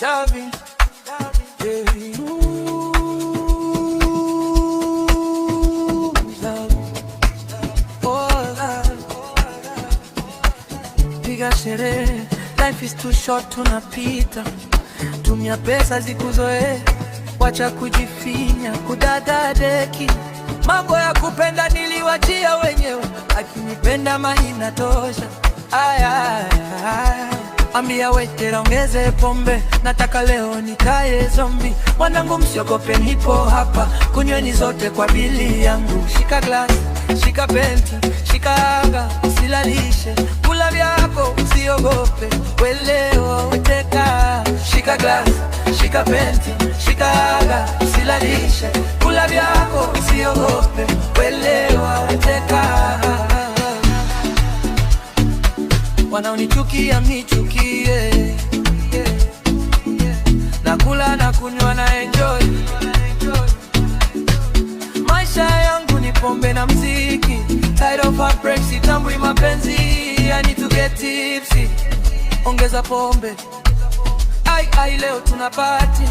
Davi, piga sherehe, life is too short, tunapita. Tumia pesa zikuzoe, wacha kujifinya, kudadadeki. Mambo ya kupenda niliwachia wenyewe, akinipenda mahina tosha. Ambia waiter ongeze pombe, nataka leo nikae zombi. Wanangu msiogope, nipo hapa, kunyweni zote kwa bili yangu. Shika glass, shika penti, shika aga, usilalishe. Kula vyako, usiogope, welewa weteka. Shika glass, shika penti, shika aga, usilalishe. Kula vyako, usiogope, welewa weteka. Wanaonichukia mnichukie, nakula na kunywa na enjoy. Maisha yangu ni pombe na mziki, tired of heartbreak, sitambui mapenzi. I need to get tipsy, ongeza pombe. Ai leo tunapati,